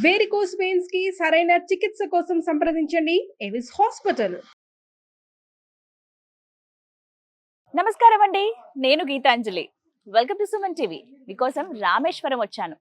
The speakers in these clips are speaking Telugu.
వేరికోస్ వెయిన్స్ కి సరైన చికిత్స కోసం సంప్రదించండి ఎవిస్ హాస్పిటల్. నమస్కారం అండి, నేను Geetanjali. Welcome to Suman TV. మీకోసం రామేశ్వరం వచ్చాను.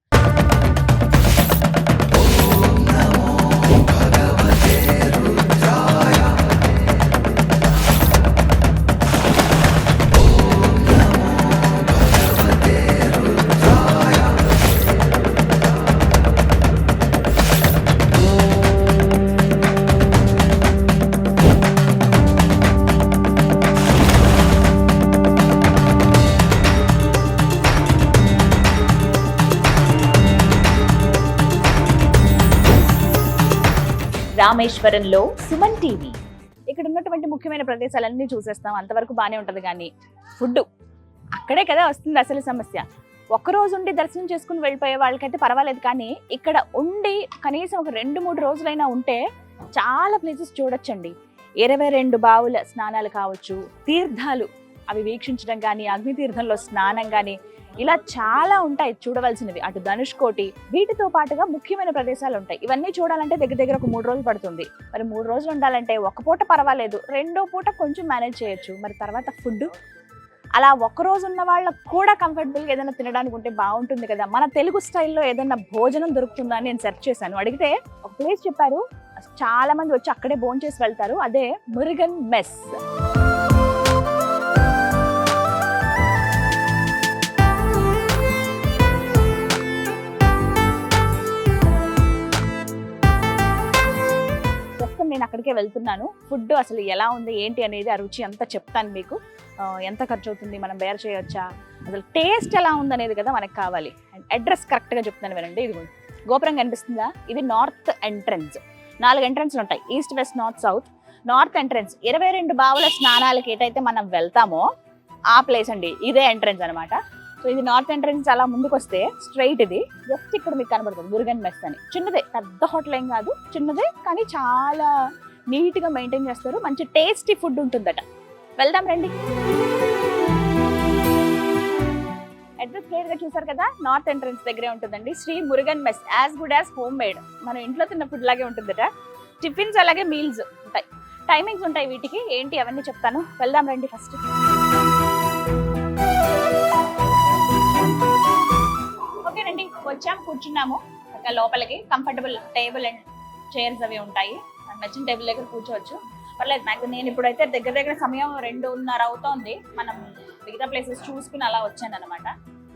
రామేశ్వరంలో సుమన్ టీవీ. ఇక్కడ ఉన్నటువంటి ముఖ్యమైన ప్రదేశాలన్నీ చూసేస్తాం, అంతవరకు బాగానే ఉంటుంది. కానీ ఫుడ్ అక్కడే కదా వస్తుంది అసలు సమస్య. ఒక్కరోజు ఉండి దర్శనం చేసుకుని వెళ్ళిపోయే వాళ్ళకైతే పర్వాలేదు, కానీ ఇక్కడ ఉండి కనీసం ఒక 2-3 రోజులైనా ఉంటే చాలా ప్లేసెస్ చూడొచ్చండి. 22 బావుల స్నానాలు కావచ్చు, తీర్థాలు అవి వీక్షించడం కానీ, అగ్ని తీర్థంలో స్నానం కానీ, ఇలా చాలా ఉంటాయి చూడవలసినవి. అటు ధనుష్కోటి, వీటితో పాటుగా ముఖ్యమైన ప్రదేశాలు ఉంటాయి. ఇవన్నీ చూడాలంటే దగ్గర ఒక 3 రోజులు పడుతుంది. మరి 3 రోజులు ఉండాలంటే ఒక పూట పర్వాలేదు, 2వ పూట కొంచెం మేనేజ్ చేయొచ్చు. మరి తర్వాత ఫుడ్ అలా ఒక్క రోజు ఉన్న వాళ్ళకు కూడా కంఫర్టబుల్గా ఏదైనా తినడానికి ఉంటే బాగుంటుంది కదా. మన తెలుగు స్టైల్లో ఏదైనా భోజనం దొరుకుతుందా అని నేను సెర్చ్ చేశాను. అడిగితే ఒక ప్లేస్ చెప్పారు, చాలా మంది వచ్చి అక్కడే భోంచేసి వెళ్తారు. అదే మురుగన్ మెస్. నేను అక్కడికే వెళ్తున్నాను. ఫుడ్ అసలు ఎలా ఉంది ఏంటి అనేది, ఆ రుచి అంతా చెప్తాను మీకు. ఎంత ఖర్చు అవుతుంది, మనం బేర్ చేయొచ్చా, అసలు టేస్ట్ ఎలా ఉంది అనేది కదా మనకు కావాలి. అండ్ అడ్రస్ కరెక్ట్గా చెప్తాను వినండి. ఇది గోపురం కనిపిస్తుందా, ఇది నార్త్ ఎంట్రన్స్. 4 ఎంట్రన్స్లు ఉంటాయి, east, west, north, south. North entrance 22 బావుల స్నానాలకి ఏటైతే మనం వెళ్తామో ఆ ప్లేస్ అండి, ఇదే ఎంట్రన్స్ అనమాట. సో ఇది నార్త్ ఎంట్రన్స్. అలా ముందుకు వస్తే స్ట్రైట్, ఇది జస్ట్ ఇక్కడ మీకు కనబడుతుంది మురుగన్ మెస్ అని. చిన్నదే, పెద్ద హోటల్ ఏం కాదు, చిన్నదే, కానీ చాలా నీట్గా మెయింటైన్ చేస్తారు. మంచి టేస్టీ ఫుడ్ ఉంటుందట. వెళ్దాం రండి. అడ్రస్ క్లియర్గా చూసారు కదా, నార్త్ ఎంట్రన్స్ దగ్గరే ఉంటుందండి. Shri Murugan mess, as good as home made. మనం ఇంట్లో తిన్న ఫుడ్ లాగే ఉంటుందట. టిఫిన్స్ అలాగే మీల్స్ ఉంటాయి, టైమింగ్స్ ఉంటాయి వీటికి. ఏంటి అవన్నీ చెప్తాను, వెళ్దాం రండి. ఫస్ట్ ఓకేనండి, వచ్చాం, కూర్చున్నాము. ఇంకా లోపలికి కంఫర్టబుల్ టేబుల్ అండ్ చైర్స్ అవి ఉంటాయి. నచ్చిన టేబుల్ దగ్గర కూర్చోవచ్చు, పర్లేదు. మ్యాక్సిమం నేను ఇప్పుడైతే దగ్గర సమయం 2:30 అవుతోంది. మనం మిగతా ప్లేసెస్ చూసుకుని అలా వచ్చాను అనమాట.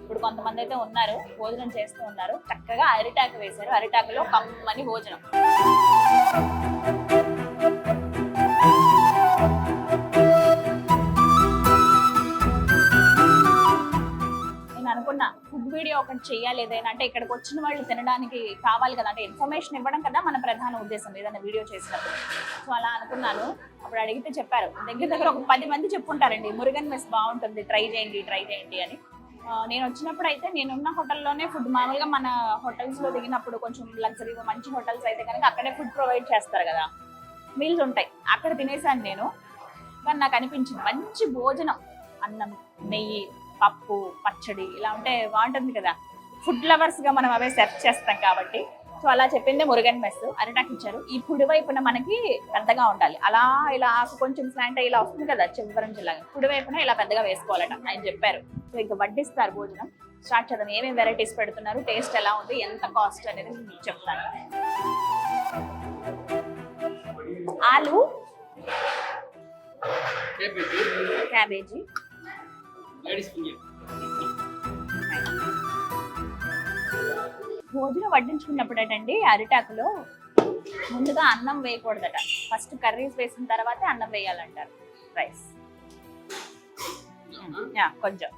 ఇప్పుడు కొంతమంది అయితే ఉన్నారు, భోజనం చేస్తూ ఉన్నారు. చక్కగా అరిటాకు వేశారు, అరిటాకులో కమ్మని భోజనం. అనుకున్నా ఫుడ్ వీడియో ఒకటి చెయ్యాలి ఏదైనా, అంటే ఇక్కడికి వచ్చిన వాళ్ళు తినడానికి కావాలి కదా, అంటే ఇన్ఫర్మేషన్ ఇవ్వడం కదా మన ప్రధాన ఉద్దేశం ఏదైనా వీడియో చేసినప్పుడు. సో అలా అనుకున్నాను. అప్పుడు అడిగితే చెప్పారు, దగ్గర ఒక 10 మంది చెప్పుంటారండి మురుగన్ మెస్ బాగుంటుంది, ట్రై చేయండి అని. నేను వచ్చినప్పుడు అయితే నేనున్న హోటల్లోనే ఫుడ్, మామూలుగా మన హోటల్స్లో దిగినప్పుడు కొంచెం లగ్జరీగా మంచి హోటల్స్ అయితే కనుక అక్కడే ఫుడ్ ప్రొవైడ్ చేస్తారు కదా, మీల్స్ ఉంటాయి, అక్కడ తినేసాను నేను. కానీ నాకు అనిపించింది మంచి భోజనం, అన్నం, నెయ్యి, పప్పు, పచ్చడి ఇలా ఉంటే బాగుంటుంది కదా. ఫుడ్ లవర్స్గా మనం అవే సెర్చ్ చేస్తాం కాబట్టి. సో అలా చెప్పిందే మురుగన్ మెస్. అరిటాకు ఇచ్చారు. ఈ కుడి వైపున మనకి పెద్దగా ఉండాలి, అలా ఇలా ఆకు కొంచెం స్లాంట్ ఇలా వస్తుంది కదా చివరించిలాగా, కుడి వైపున ఇలా పెద్దగా వేసుకోవాలట ఆయన చెప్పారు. సో ఇంకా వడ్డిస్తారు భోజనం. స్టార్ట్ చేద్దాం. ఏమేమి వెరైటీస్ పెడుతున్నారు, టేస్ట్ ఎలా ఉంది, ఎంత కాస్ట్ అనేది మీకు చెప్తాను. ఆలు, క్యాబేజీ, భోజనం వడ్డించుకున్నప్పుడు ఏంటండి, అరిటాకులో ముందుగా అన్నం వేయకూడదట. ఫస్ట్ కర్రీస్ వేసిన తర్వాతే అన్నం వేయాలంటారు. రైస్ కొంచెం,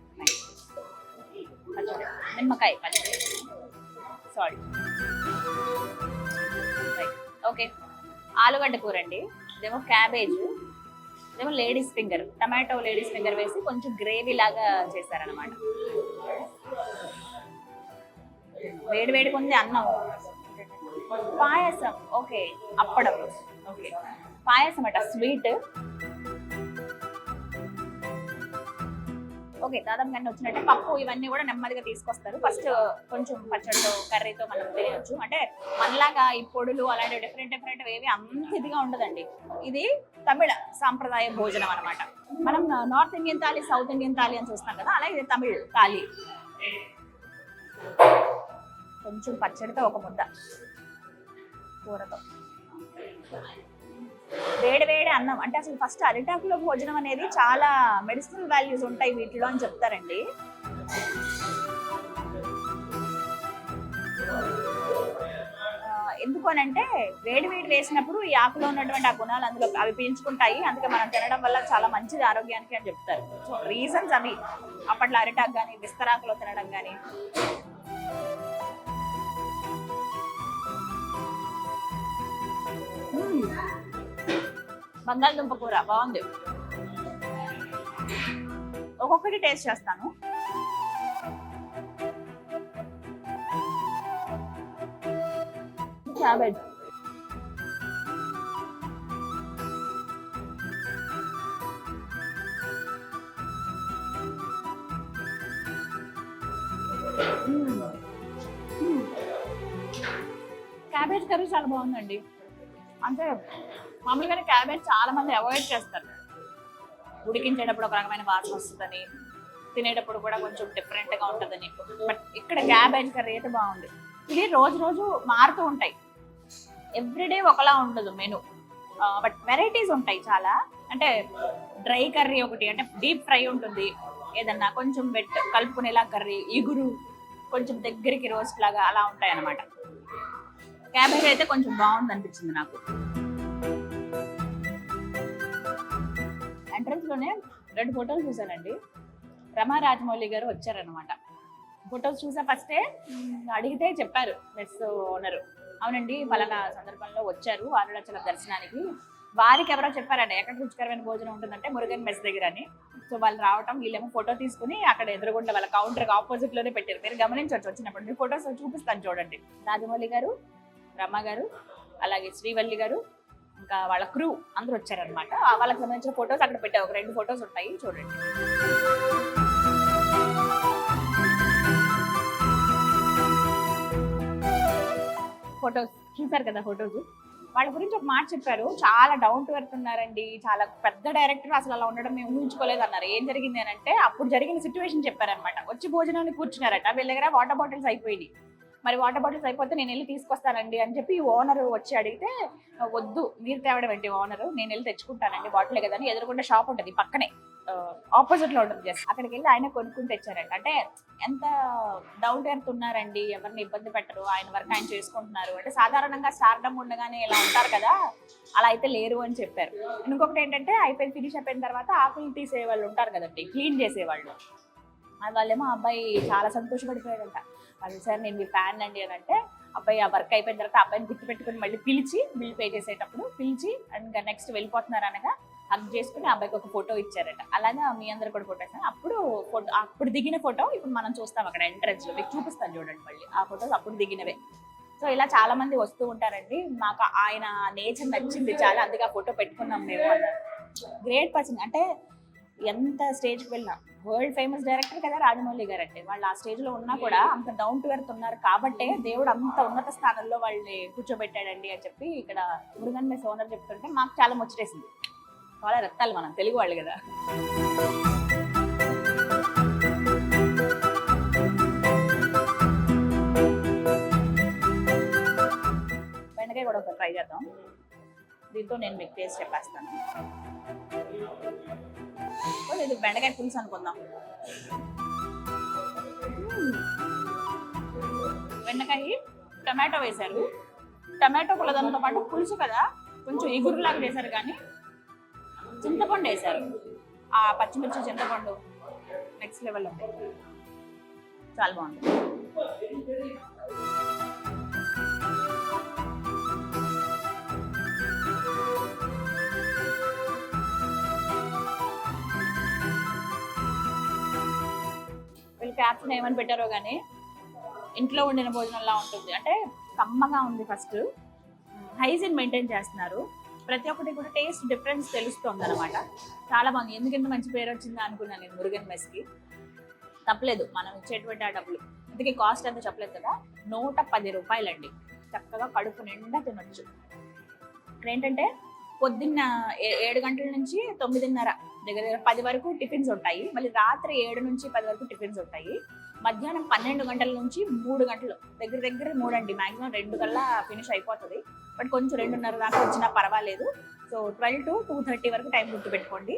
నిమ్మకాయ పచ్చడి, సాల్ట్. ఓకే, ఆలుగడ్డ కూర అండి. ఇదేమో క్యాబేజ్, ఇదేమో ladies finger, tomato ladies finger వేసి కొంచెం గ్రేవీ లాగా చేశారనమాట. వేడివేడిగా ఉంది అన్నం. పాయసం, ఓకే, అప్పడం, ఓకే, పాయసం అట, స్వీట్. ఓకే దాదాపు అన్నీ వచ్చినట్టే. పప్పు ఇవన్నీ కూడా నెమ్మదిగా తీసుకొస్తారు. ఫస్ట్ కొంచెం పచ్చడితో కర్రీతో మనం తినవచ్చు. అంటే మనలాగా ఈ పొడులు అలాంటి డిఫరెంట్ ఏవి అంత ఇదిగా ఉండదండి. ఇది తమిళ సాంప్రదాయ భోజనం అనమాట. మనం north Indian thali, south Indian thali అని చూస్తాం కదా, అలాగే ఇది తమిళ్ థాలి. కొంచెం పచ్చడితో ఒక ముద్ద కూరతో వేడి వేడి అన్నం. అంటే అసలు ఫస్ట్ అరిటాకులో భోజనం అనేది చాలా మెడిసినల్ వాల్యూస్ ఉంటాయి వీటిలో అని చెప్తారండి. ఎందుకు అని అంటే వేడి వేడి వేసినప్పుడు ఈ ఆకులో ఉన్నటువంటి ఆ గుణాలు అందులో అవి పీల్చుకుంటాయి. అందుకే మనం తినడం వల్ల చాలా మంచిది ఆరోగ్యానికి అని చెప్తారు. సో రీజన్స్ అవి. అప్పట్లో అరిటాకు కానీ విస్తరాకులో తినడం కానీ. బంగాళదుంప కూర బాగుంది. ఒక్కొక్కటి టేస్ట్ చేస్తాను. క్యాబేజ్ క్యాబేజ్ కర్రీ చాలా బాగుందండి. అంటే మామూలుగానే క్యాబేజ్ చాలా మంది అవాయిడ్ చేస్తారు. ఉడికించేటప్పుడు ఒక రకమైన వాసన వస్తుందని, తినేటప్పుడు కూడా కొంచెం డిఫరెంట్గా ఉంటుందని. బట్ ఇక్కడ క్యాబేజ్ కర్రీ అయితే బాగుంది. ఇది రోజు రోజు మారుతూ ఉంటాయి. ఎవ్రీడే ఒకలా ఉండదు మెను. బట్ వెరైటీస్ ఉంటాయి చాలా. అంటే డ్రై కర్రీ ఒకటి, అంటే డీప్ ఫ్రై ఉంటుంది. ఏదన్నా కొంచెం కలుపుకునేలా కర్రీ, ఇగురు, కొంచెం దగ్గరికి రోస్ట్ లాగా అలా ఉంటాయి అన్నమాట. క్యాబేజ్ అయితే కొంచెం బాగుంది అనిపించింది నాకు. ఎంట్రన్స్ లోనే 2 ఫోటోలు చూసానండి. రమా రాజమౌళి గారు వచ్చారనమాట. ఫొటోస్ చూసా ఫస్టే. అడిగితే చెప్పారు మెస్ ఓనరు, అవునండి పలానా సందర్భంలో వచ్చారు అరుణాచలం దర్శనానికి. వారికి ఎవరో చెప్పారండి ఎక్కడ రుచికరమైన భోజనం ఉంటుందంటే మురుగన్ మెస్ దగ్గర అని. సో వాళ్ళు రావటం, వీళ్ళేమో ఫోటో తీసుకుని అక్కడ ఎదురుగుండా వాళ్ళ కౌంటర్కి ఆపోజిట్ లోనే పెట్టారు. మీరు గమనించవచ్చు వచ్చినప్పుడు. మీ ఫొటోస్ చూపిస్తాను చూడండి. రాజమౌళి గారు, రమ గారు, అలాగే శ్రీవల్లి గారు, ఇంకా వాళ్ళ క్రూ అందరూ వచ్చారనమాట. వాళ్ళకి సంబంధించిన ఫొటోస్ అక్కడ పెట్టారు. ఒక 2 ఫొటోస్ ఉంటాయి చూడండి. ఫొటోస్ చూసారు కదా. ఫొటోస్ వాళ్ళ గురించి ఒక మాట చెప్పారు. చాలా డౌన్ టు ఎర్త్ ఉన్నారండి, చాలా పెద్ద డైరెక్టర్, అసలు అలా ఉండడం మేము ఊహించుకోలేదు అన్నారు. ఏం జరిగింది అని అంటే అప్పుడు జరిగిన సిచ్యువేషన్ చెప్పారనమాట. వచ్చి భోజనాన్ని కూర్చున్నారట. వీళ్ళ దగ్గర వాటర్ బాటిల్స్ అయిపోయింది. మరి వాటర్ బాటిల్స్ అయిపోతే నేను వెళ్ళి తీసుకొస్తానండి అని చెప్పి ఓనర్ వచ్చి అడిగితే, వద్దు మీరు తేవడం ఏంటి ఓనర్, నేను వెళ్ళి తెచ్చుకుంటానండి బాటిలే కదా అని. ఎదురుకుండా షాప్ ఉంటుంది పక్కనే, ఆపోజిట్ లో ఉంటుంది. జస్ట్ అక్కడికి వెళ్ళి ఆయన కొనుక్కుని తెచ్చారంట. అంటే ఎంత డౌన్ టు ఎర్త్ ఉన్నారండి, ఎవరిని ఇబ్బంది పెట్టరు, ఆయన వర్క్ ఆయన చేసుకుంటున్నారు. అంటే సాధారణంగా స్టార్డమ్ ఉండగానే ఇలా ఉంటారు కదా, అలా అయితే లేరు అని చెప్పారు. ఇంకొకటి ఏంటంటే ఫినిష్ అయిపోయిన తర్వాత ఆకులు తీసే వాళ్ళు ఉంటారు కదండి, క్లీన్ చేసేవాళ్ళు. వాళ్ళేమో అబ్బాయి చాలా సంతోషపడిపోయాడంట. వాళ్ళు సార్ నేను మీ ఫ్యాన్ అండి అని అంటే, అబ్బాయి ఆ వర్క్ అయిపోయిన తర్వాత అబ్బాయిని గుర్తు పెట్టుకుని మళ్ళీ పిలిచి బిల్ పే చేసేటప్పుడు పిలిచి అండ్ నెక్స్ట్ వెళ్ళిపోతున్నారు అనగా హగ్ చేసుకుని అబ్బాయికి ఒక ఫోటో ఇచ్చారట. అలాగే మీ అందరు కూడా ఫోటో ఇస్తాను. అప్పుడు దిగిన ఫోటో ఇప్పుడు మనం చూస్తాం అక్కడ ఎంట్రన్స్ లో. మీకు చూపిస్తాను చూడండి మళ్ళీ ఆ ఫొటోస్ అప్పుడు దిగినవే. సో ఇలా చాలా మంది వస్తూ ఉంటారండి. మాకు ఆయన నేచర్ నచ్చింది చాలా, అందుకే ఆ ఫోటో పెట్టుకున్నాం మేము అన్నారు. Great person. అంటే ఎంత స్టేజ్కి వెళ్ళినా వరల్డ్ ఫేమస్ డైరెక్టర్ కదా రాజమౌళి గారు. అంటే వాళ్ళు ఆ స్టేజ్ లో ఉన్నా కూడా అంత డౌన్ టు ఎర్త్ ఉన్నారు కాబట్టే దేవుడు అంత ఉన్నత స్థానంలో వాళ్ళని కూర్చోబెట్టాడండి అని చెప్పి ఇక్కడ మురుగన్ మెస్ ఓనర్ చెప్తుంటే మాకు చాలా ముచ్చటేసింది. చాలా రక్తాలు, మనం తెలుగు వాళ్ళు కదా. బెండకాయ కూడా ఒకసారి ట్రై చేద్దాం. దీంతో నేను మీకు టేస్ట్ చెప్పేస్తాను. ఇది బెండకాయ పులుసు అనుకుందాం. బెండకాయ టమాటో వేశారు. టమాటో పులదంతో పాటు పులుసు కదా, కొంచెం ఎగురులాగా వేశారు. కానీ చింతపండు వేశారు. ఆ పచ్చిమిర్చి చింతపండు నెక్స్ట్ లెవెల్ ఉంది. చాలా బాగుంది. క్యాప్షన్ ఏమని పెట్టారో కానీ ఇంట్లో వండిన భోజనంలా ఉంటుంది. అంటే కమ్మగా ఉంది. ఫస్ట్ హైజీన్ మెయింటైన్ చేస్తున్నారు. ప్రతి ఒక్కటి కూడా టేస్ట్ డిఫరెన్స్ తెలుస్తుంది అనమాట. చాలా బాగుంది. ఎందుకంటే మంచి పేరు వచ్చిందా అనుకున్నాను నేను మురుగన్ మెస్కి. తప్పలేదు మనం ఇచ్చేటువంటి ఆ డబ్బులు. అందుకే కాస్ట్ ఎంత చెప్పలేదు కదా, 110 రూపాయలండి. చక్కగా కడుపు నిండా తినొచ్చు. ఇక్కడ ఏంటంటే పొద్దున్న 7 గంటల నుంచి 9:30 దగ్గర 10 వరకు టిఫిన్స్ ఉంటాయి. మళ్ళీ రాత్రి 7 నుంచి 10 వరకు టిఫిన్స్ ఉంటాయి. మధ్యాహ్నం 12 గంటల నుంచి 3 గంటలు, దగ్గర దగ్గర 3 అండి, మాక్సిమం 2 కల్లా ఫినిష్ అయిపోతుంది. బట్ కొంచెం 2:30 దాకా వచ్చినా పర్వాలేదు. సో 12 to 2:30 వరకు టైం గుర్తుపెట్టుకోండి.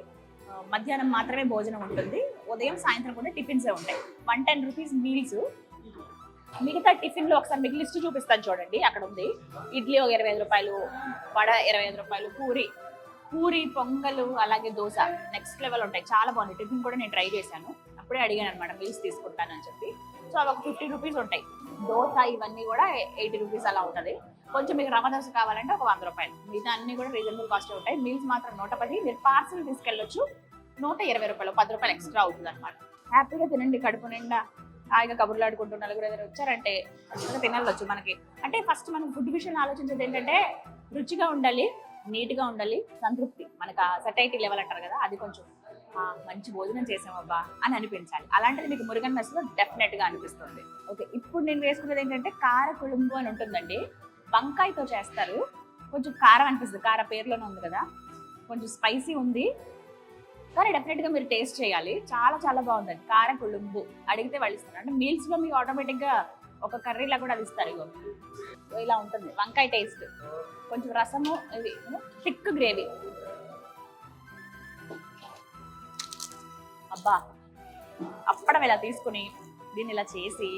మధ్యాహ్నం మాత్రమే భోజనం ఉంటుంది. ఉదయం సాయంత్రం కూడా టిఫిన్సే ఉంటాయి. 110 రూపీస్ మీల్స్. మిగతా టిఫిన్లో ఒకసారి మీకు లిస్ట్ చూపిస్తాను చూడండి, అక్కడ ఉంది. ఇడ్లీ ఒక 25 రూపాయలు, వడ 25 రూపాయలు, పూరి పొంగలు, అలాగే దోశ నెక్స్ట్ లెవెల్ ఉంటాయి. చాలా బాగుంది. టిఫిన్ కూడా నేను ట్రై చేశాను. అప్పుడే అడిగాను అనమాట మీల్స్ తీసుకుంటానని చెప్పి. సో అవి ఒక 50 రూపీస్ ఉంటాయి. దోశ ఇవన్నీ కూడా 80 రూపీస్ అలా ఉంటుంది. కొంచెం మీకు రవ్వ దోశ కావాలంటే ఒక 100 రూపాయలు. మిగతా అన్ని కూడా రీజనబుల్ కాస్ట్ ఉంటాయి. మీల్స్ మాత్రం 110. మీరు పార్సల్ తీసుకెళ్ళొచ్చు, 120 రూపాయలు, 10 రూపాయలు ఎక్స్ట్రా అవుతుంది అనమాట. హ్యాపీగా తినండి కడుపు నిండా. హాయిగా కబుర్లు ఆడుకుంటూ నలుగురు ఎదురు వచ్చారంటే ఖచ్చితంగా తినవచ్చు. మనకి అంటే ఫస్ట్ మనం ఫుడ్ విషయంలో ఆలోచించేది ఏంటంటే రుచిగా ఉండాలి, నీట్గా ఉండాలి, సంతృప్తి. మనకు ఆ సటైటీ లెవెల్ అంటారు కదా, అది కొంచెం మంచి భోజనం చేసామబ్బా అని అనిపించాలి. అలాంటిది మీకు మురుగన్ మెస్లో డెఫినెట్గా అనిపిస్తుంది. ఓకే, ఇప్పుడు నేను వేసుకున్నది ఏంటంటే కార కుళుంబు అని ఉంటుందండి. వంకాయతో చేస్తారు. కొంచెం కారం అనిపిస్తుంది, కార పేరులోనే ఉంది కదా, కొంచెం స్పైసీ ఉంది. కానీ డెఫినెట్గా మీరు టేస్ట్ చేయాలి. చాలా చాలా బాగుందండి. కార కుళుంబు అడిగితే వాళ్ళు ఇస్తారు. అంటే మీల్స్లో మీకు ఆటోమేటిక్గా ఒక కర్రీలా కూడా అది ఇస్తారు. ఇగో ఇలా ఉంటుంది వంకాయ టేస్ట్. కొంచెం రసము, ఇది థిక్ గ్రేవీ. అబ్బా, అప్పడం ఇలా తీసుకుని దీన్ని ఇలా చేసి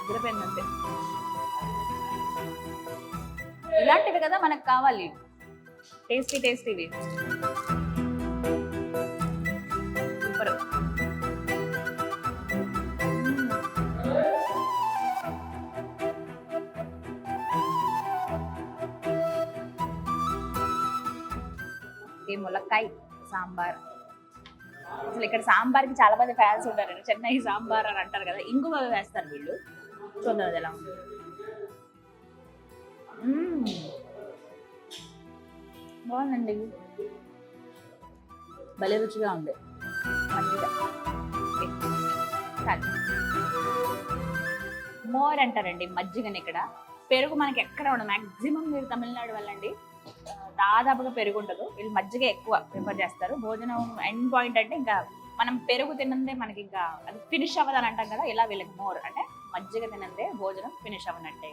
అదిరిపోయిందంతే. ఇలాంటివి కదా మనకు కావాలి, టేస్టీవి. సూపర్. ములక్కాయ సాంబార్. అసలు ఇక్కడ సాంబార్కి చాలా మంది ఫ్యాన్స్ ఉంటారు. చెన్నై సాంబార్ అని అంటారు కదా, ఇంగువ వేస్తారు వీళ్ళు. చూద్దాం అది ఎలా ఉంది. బాగుందండి, భలే రుచిగా ఉంది. మోర్ అంటారండి మజ్జిగని ఇక్కడ. పెరుగు మనకి ఎక్కడ ఉండదు. మ్యాక్సిమం మీరు తమిళనాడు వెళ్ళండి, దాదాపుగా పెరుగు ఉండదు. వీళ్ళు మజ్జిగ ఎక్కువ ప్రిఫర్ చేస్తారు. భోజనం ఎండ్ పాయింట్ అంటే ఇంకా మనం పెరుగు తినందే మనకి ఇంకా అది ఫినిష్ అవ్వదని అంటాం కదా, ఇలా వీళ్ళకి మోర్ అంటే మజ్జిగ తినందే భోజనం ఫినిష్ అవ్వనట్టే.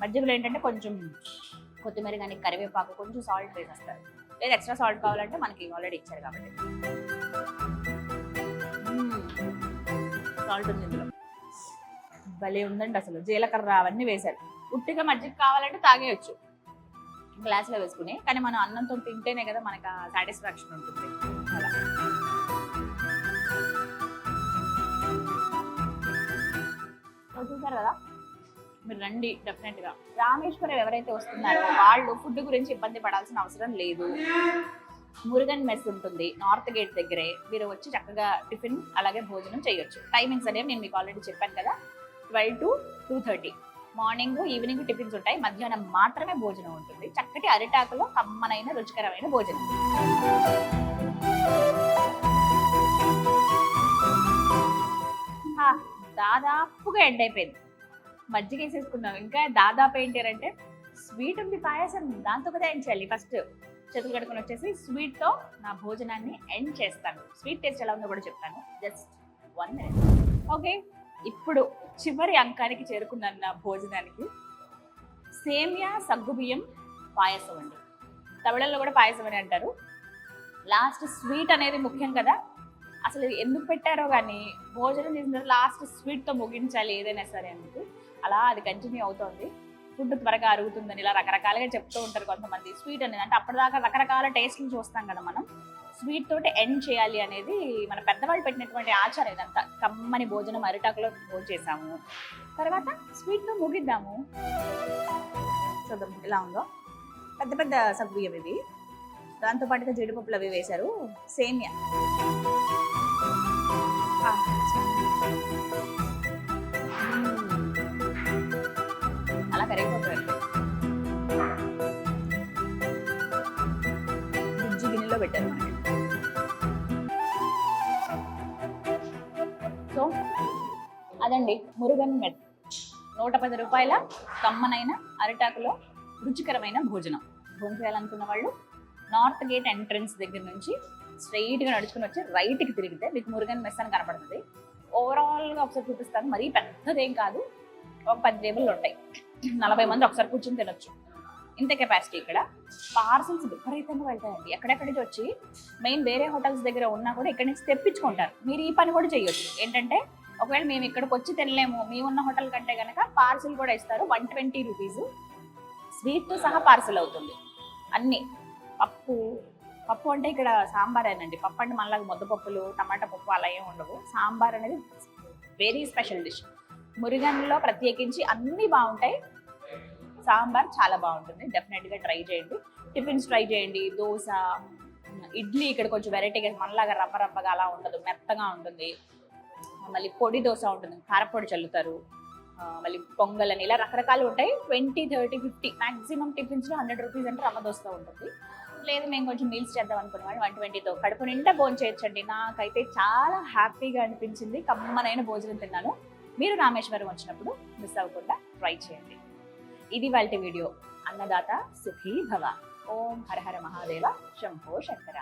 మజ్జిగలో ఏంటంటే కొంచెం కొత్తిమీర కానీ కరివేపాకు, కొంచెం సాల్ట్ వేసేస్తారు. లేదా ఎక్స్ట్రా సాల్ట్ కావాలంటే మనకి ఆల్రెడీ ఇచ్చారు కాబట్టి. సాల్ట్ ఉంది ఇందులో, భలే ఉందండి. అసలు జీలకర్ర అవన్నీ వేశారు. ఉట్టిగా మజ్జిగ కావాలంటే తాగేయచ్చు గ్లాస్లో వేసుకుని, కానీ మనం అన్నంతో తింటేనే కదా మనకు ఆ సాటిస్ఫాక్షన్ ఉంటుంది. అలా చూసారు కదా, మీరు రండి డెఫినెట్గా. రామేశ్వరం ఎవరైతే వస్తున్నారో వాళ్ళు ఫుడ్ గురించి ఇబ్బంది పడాల్సిన అవసరం లేదు. మురుగన్ మెస్ ఉంటుంది నార్త్ గేట్ దగ్గరే. మీరు వచ్చి చక్కగా టిఫిన్ అలాగే భోజనం చేయొచ్చు. టైమింగ్స్ అనేవి నేను మీకు ఆల్రెడీ చెప్పాను కదా, 12 to 2:30. మార్నింగ్ ఈవినింగ్ టిఫిన్స్ ఉంటాయి. మధ్యాహ్నం మాత్రమే భోజనం ఉంటుంది. చక్కటి అరిటాకులో కమ్మనైన రుచికరమైన భోజనం. దాదాపుగా ఎండ్ అయిపోయింది. మజ్జిగ వేసేసుకున్నాం. ఇంకా దాదాపు ఏంటారంటే స్వీట్ ఉంది, పాయసం, దాంతో కదా ఎండ్ చేయాలి. ఫస్ట్ చేతులు కడుకొని వచ్చేసి స్వీట్తో నా భోజనాన్ని ఎండ్ చేస్తాను. స్వీట్ టేస్ట్ ఎలా ఉందో కూడా చెప్తాను. Just 1 minute. ఓకే, ఇప్పుడు చివరి అంకానికి చేరుకున్నాను నా భోజనానికి. సేమియా సగ్గుబియ్యం పాయసం అండి. తమిళంలో కూడా పాయసం అని అంటారు. లాస్ట్ స్వీట్ అనేది ముఖ్యం కదా, అసలు ఎందుకు పెట్టారో కానీ భోజనం చేసిన తర్వాత లాస్ట్ స్వీట్తో ముగించాలి ఏదైనా సరే అందుకు. అలా అది కంటిన్యూ అవుతుంది. ఫుడ్ త్వరగా అరుగుతుందని ఇలా రకరకాలుగా చెప్తూ ఉంటారు కొంతమంది. స్వీట్ అనేది అంటే అప్పటిదాకా రకరకాల టేస్ట్లు చూస్తాం కదా మనం, స్వీట్ తోటి ఎండ్ చేయాలి అనేది మన పెద్దవాళ్ళు పెట్టినటువంటి ఆచారం. ఇదంతా కమ్మని భోజనం అరిటాకులో భోజనం చేసాము, తర్వాత స్వీట్తో ముగిద్దాము. చూద్దాం ఎలా ఉందో. పెద్ద పెద్ద సగ్గుబియ్యం ఇవి, దాంతోపాటుగా జీడిపప్పులు అవి వేశారు. సేమియా అలా కరిగిపోతుంది. గుజ్జు గిన్నెలో లో పెట్టారు మనకి. సో అదండి మురుగన్ మెట్. 110 రూపాయల కమ్మనైన అరిటాకులో రుచికరమైన భోజనం. భోజనం చేయాలనుకున్న వాళ్ళు నార్త్ గేట్ ఎంట్రన్స్ దగ్గర నుంచి స్ట్రైట్గా నడుచుకుని వచ్చి రైట్కి తిరిగితే మీకు మురుగన్ మెస్ అని కనపడుతుంది. ఓవరాల్గా ఒకసారి చూపిస్తాను. మరీ పెద్దదేం కాదు, ఒక 10 టేబుల్లు ఉంటాయి, 40 మంది ఒకసారి కూర్చొని తినొచ్చు. ఇంత కెపాసిటీ. ఇక్కడ పార్సల్స్ విపరీతంగా వెళ్తాయండి. ఎక్కడెక్కడి నుంచి వచ్చి మెయిన్ వేరే హోటల్స్ దగ్గర ఉన్నా కూడా ఇక్కడి నుంచి తెప్పించుకుంటారు. మీరు ఈ పని కూడా చేయొచ్చు. ఏంటంటే ఒకవేళ మేము ఇక్కడికి వచ్చి తినలేము, మీ ఉన్న హోటల్ కంటే కనుక పార్సిల్ కూడా ఇస్తారు. 120 రూపీస్ స్వీట్తో సహా పార్సిల్ అవుతుంది. అన్నీ పప్పు అంటే ఇక్కడ సాంబారేనండి. పప్పు అంటే మళ్ళీ ముద్దపప్పులు, టమాటా పప్పు అలా ఏమి ఉండవు. సాంబార్ అనేది వెరీ స్పెషల్ డిష్. మురుగన్లో ప్రత్యేకించి అన్నీ బాగుంటాయి. సాంబార్ చాలా బాగుంటుంది. డెఫినెట్గా ట్రై చేయండి. టిఫిన్స్ ట్రై చేయండి. దోశ, ఇడ్లీ ఇక్కడ కొంచెం వెరైటీగా మనలాగా రవ్వగా అలా ఉండదు, మెత్తగా ఉంటుంది. మళ్ళీ పొడి దోశ ఉంటుంది, కారపొడి చల్లుతారు. మళ్ళీ పొంగల్ అని ఇలా రకరకాలు ఉంటాయి. 20, 30, 50 మ్యాక్సిమం టిఫిన్స్లో 100 రూపీస్ అంటే రవ్వ దోశ ఉంటుంది. లేదు మేము కొంచెం మీల్స్ చేద్దాం అనుకున్న వాళ్ళు 120తో కడుపు నిండా భోజనం చేయొచ్చండి. నాకైతే చాలా హ్యాపీగా అనిపించింది. కమ్మనైన భోజనం తిన్నాను. మీరు రామేశ్వరం వచ్చినప్పుడు మిస్ అవ్వకుండా ట్రై చేయండి. ఇది వాళ్ళ వీడియో. అన్నదాత సుఖీ భవ. ఓం హర హర మహాదేవ. శంభో శంకర.